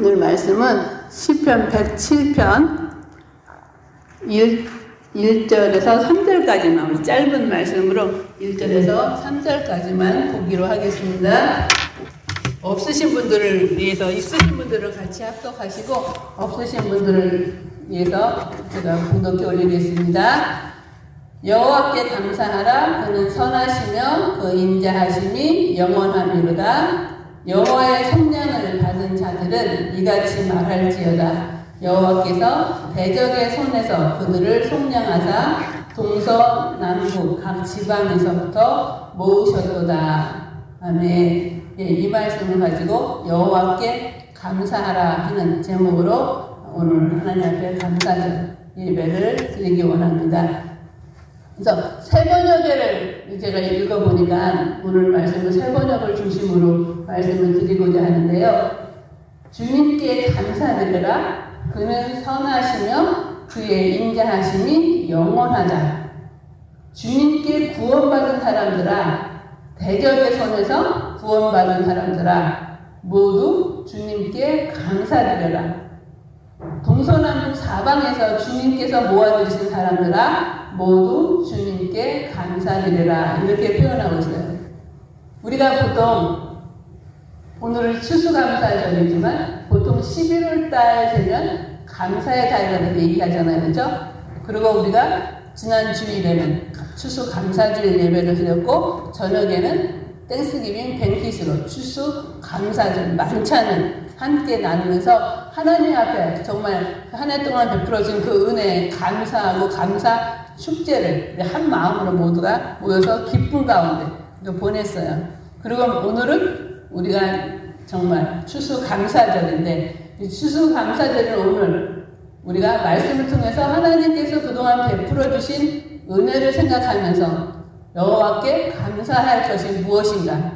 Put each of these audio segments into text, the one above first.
오늘 말씀은 시편 107편 1절에서 3절까지만, 우리 짧은 말씀으로 1절에서 3절까지만 보기로 하겠습니다. 없으신 분들을 위해서 있으신 분들을 같이 합독하시고 없으신 분들을 위해서 제가 공독해 올리겠습니다. 여호와께 감사하라. 그는 선하시며 그 인자하심이 영원하미로다. 여호와의 속량을 받은 자들은 이같이 말할지어다. 여호와께서 대적의 손에서 그들을 속량하사 동서남북 각 지방에서부터 모으셨도다. 아멘. 예, 이 말씀을 가지고 여호와께 감사하라 하는 제목으로 오늘 하나님 앞에 감사절 예배를 드리기 원합니다. 그래서 세 번역을 제가 읽어보니까 오늘 말씀은 세 번역을 중심으로 말씀을 드리고자 하는데요. 주님께 감사드려라. 그는 선하시며 그의 인자하심이 영원하다. 주님께 구원받은 사람들아, 대적의 손에서 구원받은 사람들아, 모두 주님께 감사드려라. 동서남북 사방에서 주님께서 모아주신 사람들아, 모두 주님께 감사드려라. 이렇게 표현하고 있어요. 우리가 보통 오늘은 추수감사절이지만 보통 11월 달 되면 감사의 달이라고 얘기하잖아요. 그렇죠? 그리고 우리가 지난 주일에는 추수감사주일 예배를 드렸고 저녁에는 땡스기빙 뱅킷으로 추수감사절 만찬을 함께 나누면서 하나님 앞에 정말 한 해 동안 베풀어진 그 은혜에 감사하고 감사 축제를 한 마음으로 모두가 모여서 기쁨 가운데 보냈어요. 그리고 오늘은 우리가 정말 추수감사절인데 이 추수감사절을 오늘 우리가 말씀을 통해서 하나님께서 그동안 베풀어 주신 은혜를 생각하면서 여호와께 감사할 것이 무엇인가.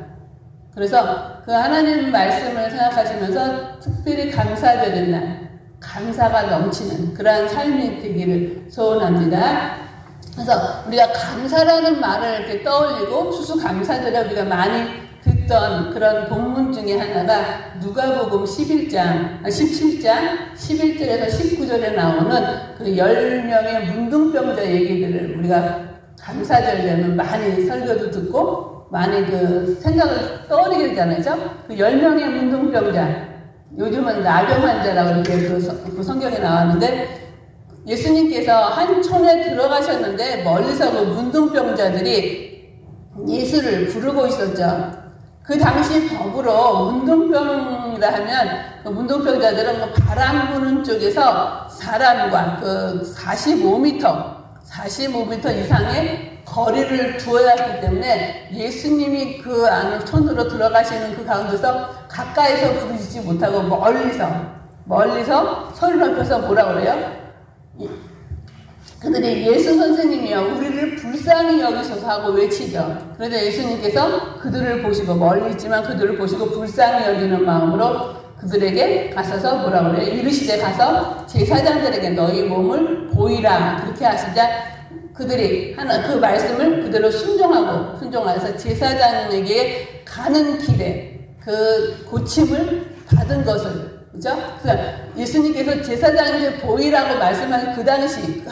그래서 그 하나님 말씀을 생각하시면서 특별히 감사절인 날 감사가 넘치는 그러한 삶이 되기를 소원합니다. 그래서 우리가 감사라는 말을 이렇게 떠올리고 추수감사절에 우리가 많이 듣던 그런 본문 중에 하나가 누가복음 17장 11절에서 19절에 나오는 그 10명의 문둥병자 얘기들을 우리가 감사절 되면 많이 설교도 듣고 많이 그 생각을 떠올리게 되잖아요. 그 10명의 문둥병자, 요즘은 나병 환자라고 이렇게 그 성경에 나왔는데 예수님께서 한 촌에 들어가셨는데 멀리서 그 문둥병자들이 예수를 부르고 있었죠. 그 당시 법으로 문둥병이라 하면 그 문둥병자들은 그 바람 부는 쪽에서 사람과 그 45m 이상의 거리를 두어야 하기 때문에 예수님이 그 안에 촌으로 들어가시는 그 가운데서 가까이서 부르지 못하고 멀리서 소리를 높여서 뭐라 그래요? 그들이 예수 선생님이여 우리를 불쌍히 여기소서 하고 외치죠. 그런데 예수님께서 그들을 보시고 멀리 있지만 그들을 보시고 불쌍히 여기는 마음으로 그들에게 가셔서 뭐라 그래요? 이르시되 가서 제사장들에게 너희 몸을 보이라. 그렇게 하시자 그들이 그 말씀을 그대로 순종해서 제사장에게 가는 길에 그 고침을 받은 것을, 그죠? 그러니까 예수님께서 제사장에게 보이라고 말씀하신 그 당시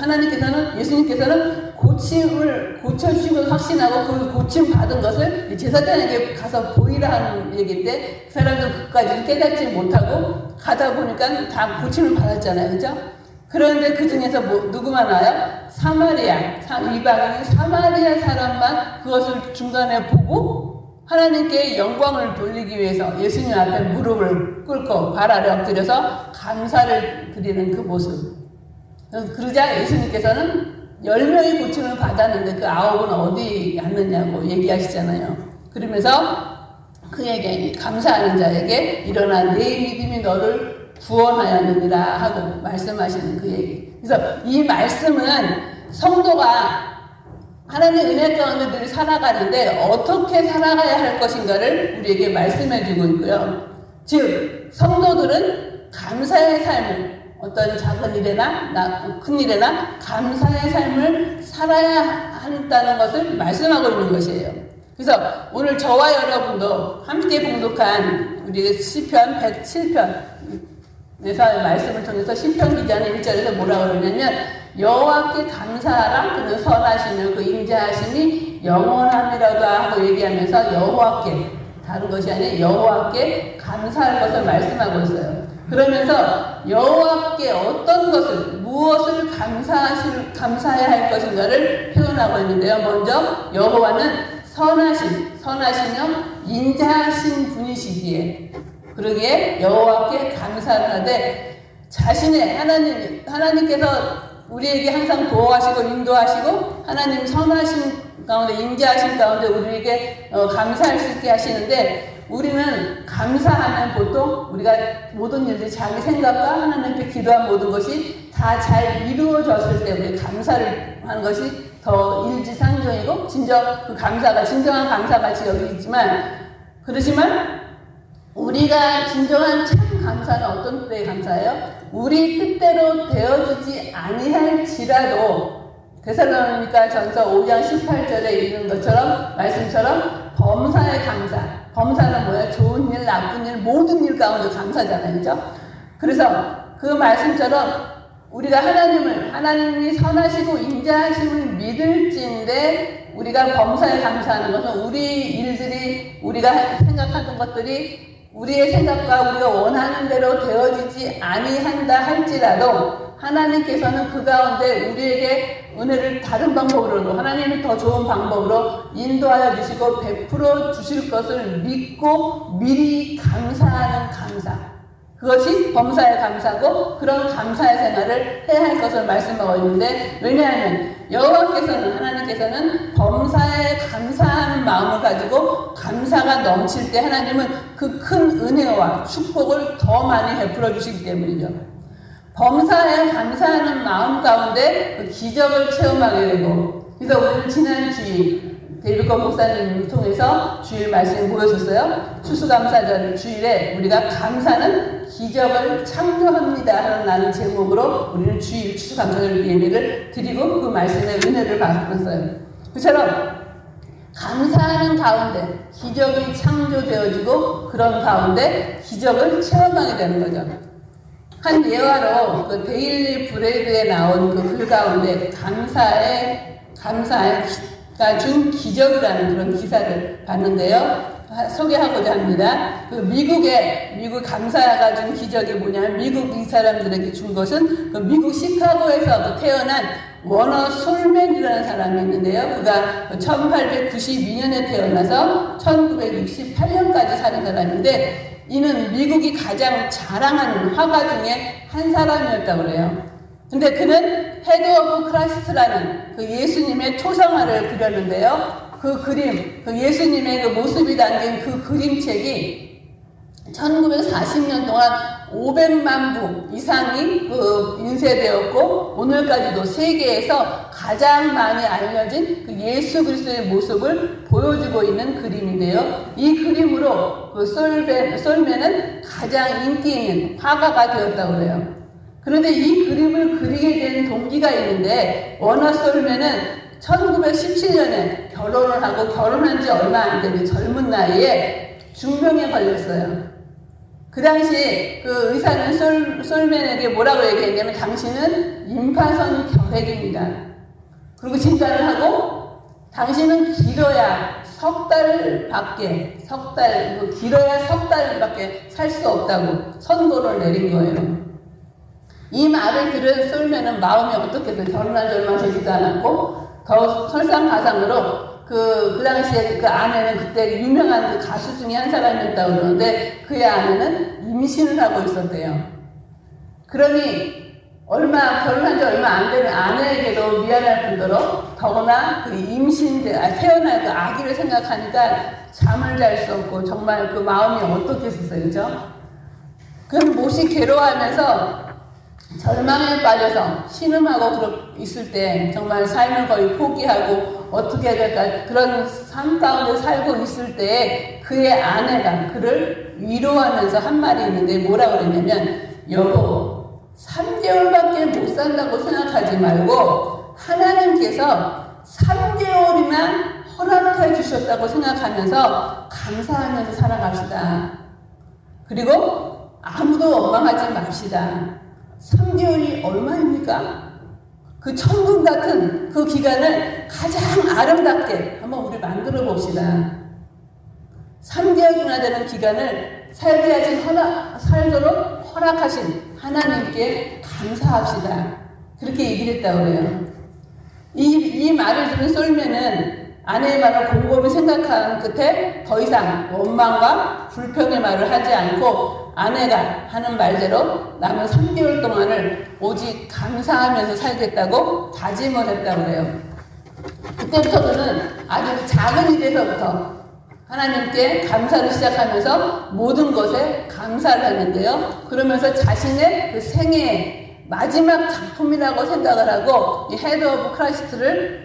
예수님께서는 고침을 고쳐주시고 확신하고 그 고침 받은 것을 제사장에게 가서 보이라 하는 얘기인데 그 사람들 그까지 깨닫지 못하고 가다 보니까 다 고침을 받았잖아요. 그죠? 그런데 그 중에서 누구만 와요? 이방인 사마리아 사람만 그것을 중간에 보고 하나님께 영광을 돌리기 위해서 예수님 앞에 무릎을 꿇고 발 아래 엎드려서 감사를 드리는 그 모습. 그러자 예수님께서는 10명이 고침을 받았는데 그 9은 어디 갔느냐고 얘기하시잖아요. 그러면서 그에게 감사하는 자에게 일어나 네 믿음이 너를 구원하였느니라 하고 말씀하시는 그 얘기. 그래서 이 말씀은 성도가 하나님의 은혜 가운데 늘 살아가는데 어떻게 살아가야 할 것인가를 우리에게 말씀해주고 있고요. 즉 성도들은 감사의 삶을 어떤 작은 일이나 큰 일이나 감사의 삶을 살아야 한다는 것을 말씀하고 있는 것이에요. 그래서 오늘 저와 여러분도 함께 봉독한 우리 시편 107편 그래서 말씀을 통해서 시편 기자는 1절에서 뭐라고 그러냐면 여호와께 감사하라 그는 선하시며 그 인자하심이 영원함이라고 하고 얘기하면서 여호와께 다른 것이 아니라 여호와께 감사할 것을 말씀하고 있어요. 그러면서 여호와께 어떤 것을 무엇을 감사해야 할 것인가를 표현하고 있는데요. 먼저 여호와는 선하시며 인자하신 분이시기에 그러기에 여호와께 감사를 하되 자신의 하나님께서 우리에게 항상 보호하시고 인도하시고 하나님 선하신 가운데 인자하신 가운데 우리에게 감사할 수 있게 하시는데 우리는 감사하면 보통 우리가 모든 일들이 자기 생각과 하나님께 기도한 모든 것이 다 잘 이루어졌을 때 우리 감사를 하는 것이 더 일지상정이고 진정한 감사같이 여기지만 그렇지만 우리가 진정한 참 감사는 어떤 때에 감사해요? 우리 뜻대로 되어지지 아니할지라도 데살로니가 전서 5장 18절에 있는 것처럼 말씀처럼 범사의 감사. 범사는 뭐예요? 좋은 일, 나쁜 일, 모든 일 가운데 감사잖아요. 그죠? 그래서 그 말씀처럼 우리가 하나님이 선하시고 인자하심을 믿을지인데 우리가 범사에 감사하는 것은 우리 일들이 우리가 생각하던 것들이 우리의 생각과 우리가 원하는 대로 되어지지 아니한다 할지라도 하나님께서는 그 가운데 우리에게 은혜를 다른 방법으로도 하나님은 더 좋은 방법으로 인도하여 주시고 베풀어 주실 것을 믿고 미리 감사하는 감사. 그것이 범사의 감사고 그런 감사의 생활을 해야 할 것을 말씀하고 있는데 왜냐하면 하나님께서는 범사에 감사하는 마음을 가지고 감사가 넘칠 때 하나님은 그 큰 은혜와 축복을 더 많이 베풀어 주시기 때문이죠. 범사에 감사하는 마음 가운데 그 기적을 체험하게 되고 그래서 오늘 지난 주일 데이비드 목사님을 통해서 주일 말씀을 보여줬어요. 추수감사절 주일에 우리가 감사는 기적을 창조합니다 라는 제목으로 우리는 주일 추수감사절 예배를 드리고 그 말씀의 은혜를 받았어요. 그처럼 감사하는 가운데 기적이 창조되어지고 그런 가운데 기적을 체험하게 되는 거죠. 한 예화로 그 데일리 브레드에 나온 그 글 가운데 감사가 준 기적이라는 그런 기사를 봤는데요. 소개하고자 합니다. 그 미국 감사가 준 기적이 뭐냐면 미국 이 사람들에게 준 것은 그 미국 시카고에서 태어난 워너 솔맨이라는 사람이 있는데요. 그가 1892년에 태어나서 1968년까지 사는 사람인데 이는 미국이 가장 자랑하는 화가 중에 한 사람이었다고 그래요. 근데 그는 헤드 오브 크라이스트라는 그 예수님의 초상화를 그렸는데요. 그 그림, 그 예수님의 그 모습이 담긴 그 그림책이 1940년 동안 500만 부 이상이 인쇄되었고 오늘까지도 세계에서 가장 많이 알려진 그 예수 그리스도의 모습을 보여주고 있는 그림인데요. 이 그림으로 그 솔맨은 가장 인기 있는 화가가 되었다고 해요. 그런데 이 그림을 그리게 된 동기가 있는데 워너 솔맨은 1917년에 결혼을 하고 결혼한 지 얼마 안 되는 젊은 나이에 중병에 걸렸어요. 그 당시 그 의사는 솔맨에게 뭐라고 얘기했냐면 당신은 임파선 결핵입니다. 그리고 진단을 하고 당신은 길어야 석 달밖에 살 수 없다고 선고를 내린 거예요. 이 말을 들은 솔맨은 마음이 어떻게든 결혼한 지 얼마 되지도 않았고 더 설상가상으로 그 당시에 그 아내는 그때 유명한 그 가수 중에 한 사람이었다고 그러는데 그의 아내는 임신을 하고 있었대요. 그러니 결혼한 지 얼마 안 되는 아내에게도 미안할 뿐더러 더구나 그 태어날 그 아기를 생각하니까 잠을 잘 수 없고 정말 그 마음이 어떻겠었어요. 그죠? 그럼 몹시 괴로워하면서 절망에 빠져서 신음하고 있을 때 정말 삶을 거의 포기하고 어떻게 해야 될까 그런 삶 가운데 살고 있을 때 그의 아내가 그를 위로하면서 한 말이 있는데 뭐라고 그랬냐면 여보 3개월밖에 못 산다고 생각하지 말고 하나님께서 3개월이나 허락해 주셨다고 생각하면서 감사하면서 살아갑시다. 그리고 아무도 원망하지 맙시다. 3개월이 얼마입니까? 그 천국 같은 그 기간을 가장 아름답게 한번 우리 만들어 봅시다. 3개월이나 되는 기간을 살도록 허락하신 하나님께 감사합시다. 그렇게 얘기를 했다고 그래요. 이 말을 들은 솔면은 아내의 말을 곰곰이 생각한 끝에 더 이상 원망과 불평의 말을 하지 않고 아내가 하는 말대로 남은 3개월 동안을 오직 감사하면서 살겠다고 다짐을 했다고 그래요. 그때부터는 아주 작은 일에서부터 하나님께 감사를 시작하면서 모든 것에 감사를 했는데요. 그러면서 자신의 그 생애의 마지막 작품이라고 생각을 하고 이 헤드 오브 크라이스트를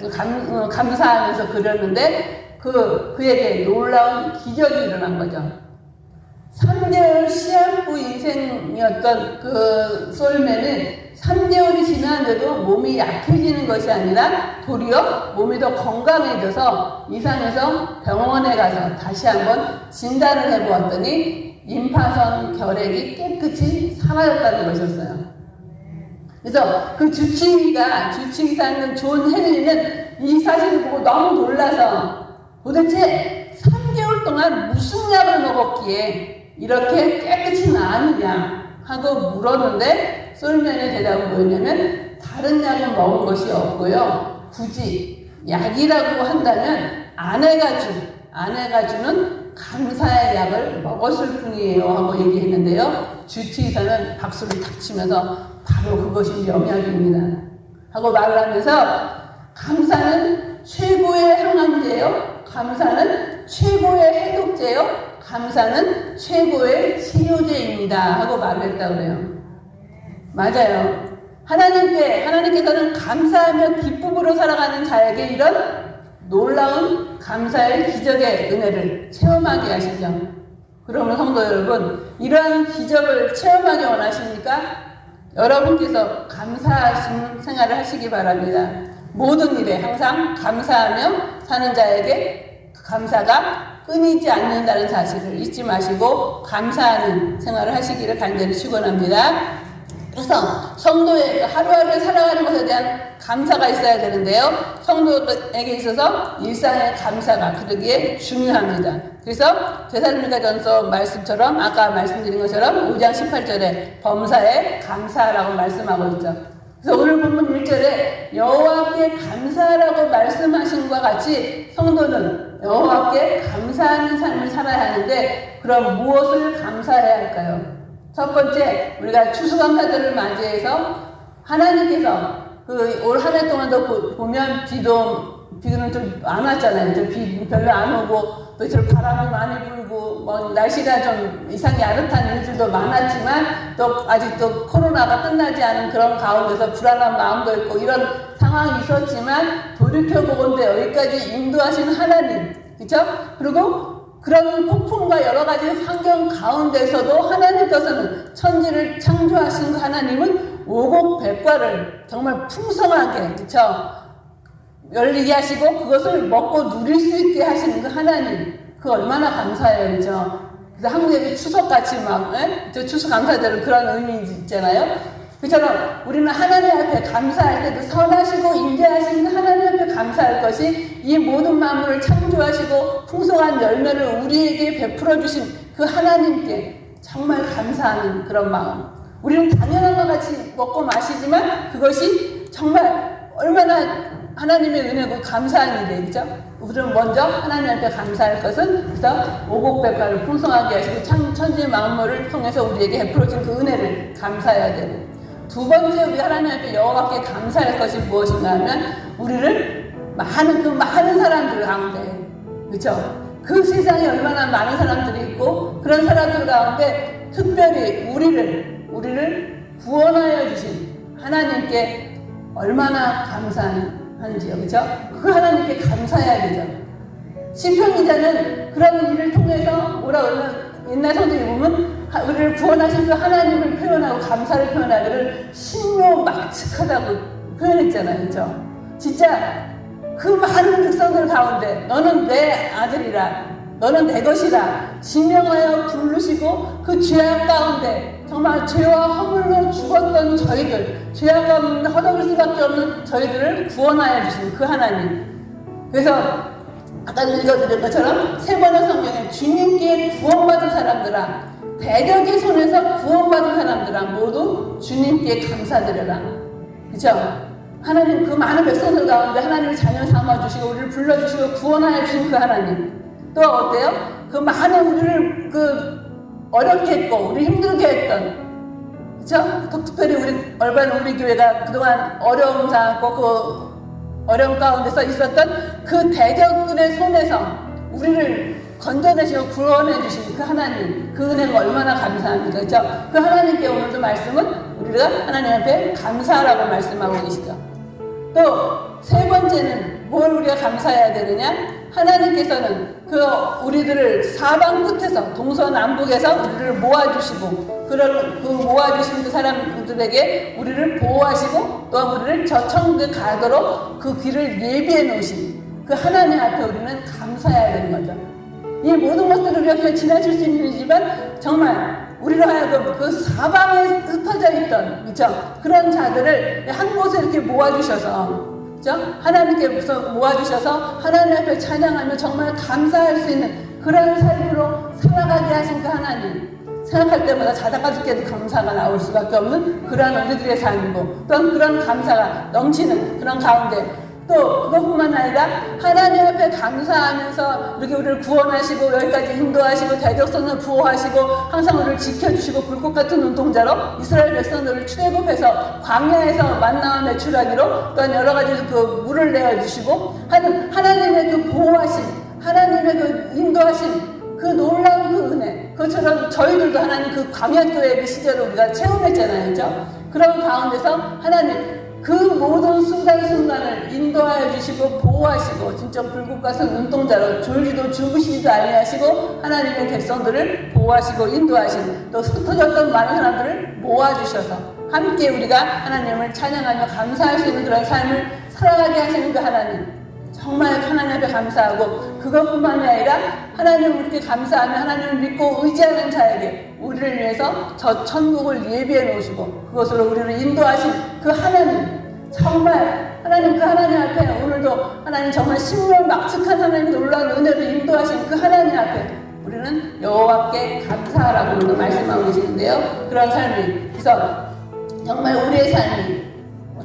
감사하면서 그렸는데 그에게 놀라운 기적이 일어난 거죠. 3개월 시한부 인생이었던 그 솔맨은 3개월이 지났는데도 몸이 약해지는 것이 아니라 도리어 몸이 더 건강해져서 이상해서 병원에 가서 다시 한번 진단을 해보았더니 임파선 결핵이 깨끗이 사라졌다는 것이었어요. 그래서 그 주치의사는 존 헨리는 이 사실을 보고 너무 놀라서 도대체 3개월 동안 무슨 약을 먹었기에 이렇게 깨끗이 나았느냐 하고 물었는데 솔맨의 대답은 뭐였냐면 다른 약을 먹은 것이 없고요. 굳이 약이라고 한다면 아내가 주는 감사의 약을 먹었을 뿐이에요 하고 얘기했는데요. 주치의사는 박수를 탁 치면서 바로 그것이 영약입니다 하고 말을 하면서 감사는 최고의 항암제요. 감사는 최고의 해독제요. 감사는 최고의 치료제입니다 하고 말을 했다고 그래요. 맞아요. 하나님께서는 감사하며 기쁨으로 살아가는 자에게 이런 놀라운 감사의 기적의 은혜를 체험하게 하시죠. 그러면 성도 여러분, 이러한 기적을 체험하기 원하십니까? 여러분께서 감사하신 생활을 하시기 바랍니다. 모든 일에 항상 감사하며 사는 자에게 그 감사가 끊이지 않는다는 사실을 잊지 마시고 감사하는 생활을 하시기를 간절히 축원합니다. 그래서 성도의 하루하루 살아가는 것에 대한 감사가 있어야 되는데요. 성도에게 있어서 일상의 감사가 그러기에 중요합니다. 그래서 데살로니가전서 말씀처럼 아까 말씀드린 것처럼 5장 18절에 범사에 감사라고 말씀하고 있죠. 그래서 오늘 본문 1절에 여호와께 감사라고 말씀하신 것과 같이 성도는 여호와께 감사하는 삶을 살아야 하는데 그럼 무엇을 감사해야 할까요? 첫 번째, 우리가 추수감사절을 맞이해서 하나님께서 올 한 해 동안도 보면 비는 좀 안 왔잖아요. 비 별로 안 오고 또 바람이 많이 불고 날씨가 좀 이상히 아릇한 일들도 많았지만 또 아직도 코로나가 끝나지 않은 그런 가운데서 불안한 마음도 있고 이런 상황이 있었지만 돌이켜보건대 여기까지 인도하신 하나님, 그렇죠? 그리고 그런 폭풍과 여러 가지 환경 가운데서도 하나님께서는 천지를 창조하신 하나님은 오곡백과를 정말 풍성하게, 그렇죠? 열리게 하시고 그것을 먹고 누릴 수 있게 하시는 그 하나님, 그 얼마나 감사해요, 그렇죠? 그래서 한국에 추석같이 저 추수감사절은 그런 의미 있잖아요. 그처럼 우리는 하나님 앞에 감사할 때도 선하시고 인자하신 하나님 앞에 감사할 것이 이 모든 만물을 창조하시고 풍성한 열매를 우리에게 베풀어 주신 그 하나님께 정말 감사하는 그런 마음. 우리는 당연한 것 같이 먹고 마시지만 그것이 정말 얼마나 하나님의 은혜고 감사한 일이에요. 그죠? 우리는 먼저 하나님 앞에 감사할 것은 그래서 오곡백과를 풍성하게 하시고 천지 만물을 통해서 우리에게 베풀어준 그 은혜를 감사해야 되고 두 번째 우리 하나님 앞에 여호와께 감사할 것이 무엇인가 하면 우리를 많은 사람들 가운데 그렇죠? 그 세상에 얼마나 많은 사람들이 있고 그런 사람들 가운데 특별히 우리를 구원하여 주신 하나님께 얼마나 감사한지요. 그렇죠? 그 하나님께 감사해야 되죠. 시편 기자는 그런 일을 통해서 뭐라 그러면 옛날 성경에 보면 우리를 구원하신 그 하나님을 표현하고 감사를 표현하기를 신묘막측하다고 표현했잖아요. 그렇죠? 진짜 그 많은 백성들 가운데 너는 내 아들이라 너는 내 것이라 지명하여 부르시고 그 죄악 가운데 정말 죄와 허물로 죽었던 저희들, 죄악 가운데 허덕일 수밖에 없는 저희들을 구원하여 주신 그 하나님. 그래서 아까 읽어드린 것처럼 세 번의 성경에 주님께 구원받은 사람들아, 대적의 손에서 구원받은 사람들아 모두 주님께 감사드려라. 그죠? 하나님 그 많은 백성들 가운데 하나님을 자녀 삼아주시고 우리를 불러주시고 구원하여 주신 그 하나님. 또 어때요? 그 많은 우리를 어렵게 했고 우리 힘들게 했던, 그쵸? 특별히 우리 교회가 그동안 어려움 당하고 그 어려움 가운데서 있었던 그 대적들의 손에서 우리를 건져내시고 구원해 주신 그 하나님, 그 은혜가 얼마나 감사합니까? 그죠? 그 하나님께 오늘도 말씀은 우리가 하나님 앞에 감사하라고 말씀하고 계시죠. 또 세 번째는 뭘 우리가 감사해야 되느냐? 하나님께서는 우리들을 사방 끝에서 동서남북에서 우리를 모아주시고 그 모아주신 그 사람들에게 우리를 보호하시고 또 우리를 저 천국에 가도록 그 길을 예비해 놓으신 그 하나님 앞에 우리는 감사해야 되는 거죠. 이 모든 것들을 우리가 그냥 지나칠 수 있는 일이지만 정말 우리로 하여금 그 사방에 흩어져 있던, 그렇죠? 그런 자들을 한 곳에 이렇게 모아주셔서, 그렇죠? 하나님께 모아주셔서 하나님 앞에 찬양하며 정말 감사할 수 있는 그런 삶으로 살아가게 하신 그 하나님. 생각할 때마다 자다가 죽게도 감사가 나올 수밖에 없는 그런 우리들의 삶이고, 또한 그런 감사가 넘치는 그런 가운데 또 그것뿐만 아니라 하나님 앞에 감사하면서 이렇게 우리를 구원하시고 여기까지 인도하시고 대적선을 구호하시고 항상 우리를 지켜주시고 불꽃 같은 눈동자로 이스라엘 백성들을 출애굽해서 광야에서 만나와 메추라기로 또한 여러 가지 그 물을 내어주시고 하는 하나님의 그 보호하심, 하나님의 그 인도하심, 그 놀라운 그 은혜, 그것처럼 저희들도 하나님 그 광야교회 그 시절을 우리가 체험했잖아요, 그렇죠? 그런 가운데서 하나님 그 모든 순간순간을 인도하여 주시고 보호하시고 진짜 불꽃 같은 눈동자로 졸지도 주무시지도 아니하시고 하나님의 백성들을 보호하시고 인도하시는, 또 흩어졌던 많은 사람들을 모아주셔서 함께 우리가 하나님을 찬양하며 감사할 수 있는 그런 삶을 살아가게 하시는 그 하나님, 정말 하나님 앞에 감사하고 그것뿐만이 아니라 하나님을 그렇게 감사하며 하나님을 믿고 의지하는 자에게 우리를 위해서 저 천국을 예비해 놓으시고 그것으로 우리를 인도하신 그 하나님, 정말 하나님 그 하나님 앞에 오늘도 하나님 정말 신명막측한 하나님의 놀라운 은혜를 인도하신 그 하나님 앞에 우리는 여호와께 감사하라고 오늘도 말씀하고 계시는데요. 그런 삶이, 그래서 정말 우리의 삶이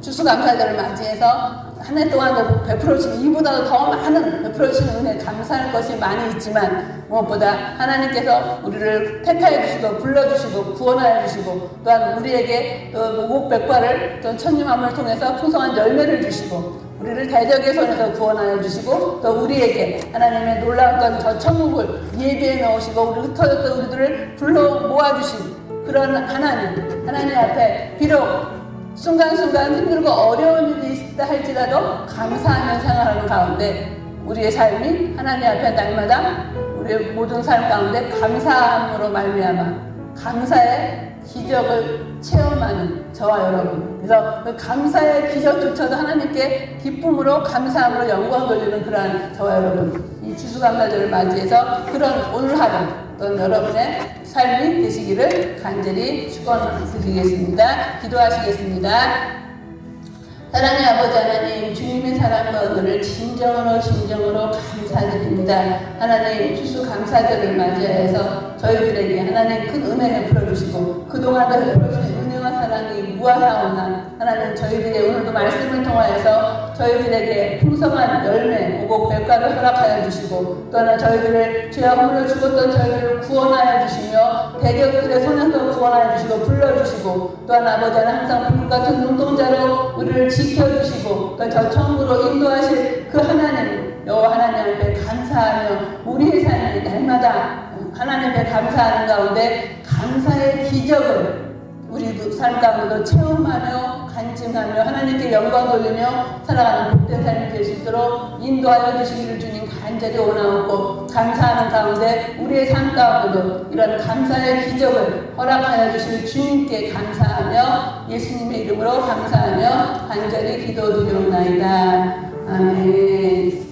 추수감사절을 맞이해서 한 해 동안도 베풀어주시는 이보다도 더 많은 베풀어주시는 은혜 감사할 것이 많이 있지만 무엇보다 하나님께서 우리를 택하여 주시고 불러주시고 구원하여 주시고 또한 우리에게 또 모국백과를 또 천리만물을 통해서 풍성한 열매를 주시고 우리를 대적의 손에서 구원하여 주시고 또 우리에게 하나님의 놀라웠던 저 천국을 예비해 놓으시고 우리 흩어졌던 우리들을 불러 모아주신 그런 하나님 앞에 비록 순간순간 힘들고 어려운 일이 있다 할지라도 감사하며 생활하는 가운데 우리의 삶이 하나님 앞에 날마다 우리의 모든 삶 가운데 감사함으로 말미암아 감사의 기적을 체험하는 저와 여러분, 그래서 그 감사의 기적조차도 하나님께 기쁨으로 감사함으로 영광 돌리는 그러한 저와 여러분, 이 추수감사절을 맞이해서 그런 오늘 하루 또는 여러분의 삶이 되시기를 간절히 축원드리겠습니다. 기도하시겠습니다. 사랑의 아버지 하나님, 주님의 사랑과 은혜를 진정으로 감사드립니다. 하나님, 추수감사절을 맞이해서 저희들에게 하나님 큰 은혜를 베풀어주시고 그동안도 베풀어주신 은혜와 사랑이 무한하오나 하나님 저희들의 오늘도 말씀을 통하여서 저희들에게 풍성한 열매, 오곡, 백과를 허락하여 주시고 또 하나 저희들을 죄와 허물로 죽었던 저희들을 구원하여 주시며 대적들의 손에서 구원하여 주시고 불러주시고 또 하나 아버지 하나님 항상 불 같은 눈동자로 우리를 지켜주시고 또 저 천국으로 인도하실 그 하나님, 여호와 하나님 앞에 감사하며 우리의 삶이 날마다 하나님 앞에 감사하는 가운데 감사의 기적을 우리 삶 가운데도 체험하며 간증하며 하나님께 영광 돌리며 살아가는 복된 삶이 될 수 있도록 인도하여 주시기를 주님 간절히 원하옵고 감사하는 가운데 우리의 삶 가운데도 이런 감사의 기적을 허락하여 주실 주님께 감사하며 예수님의 이름으로 감사하며 간절히 기도드리옵나이다. 아멘.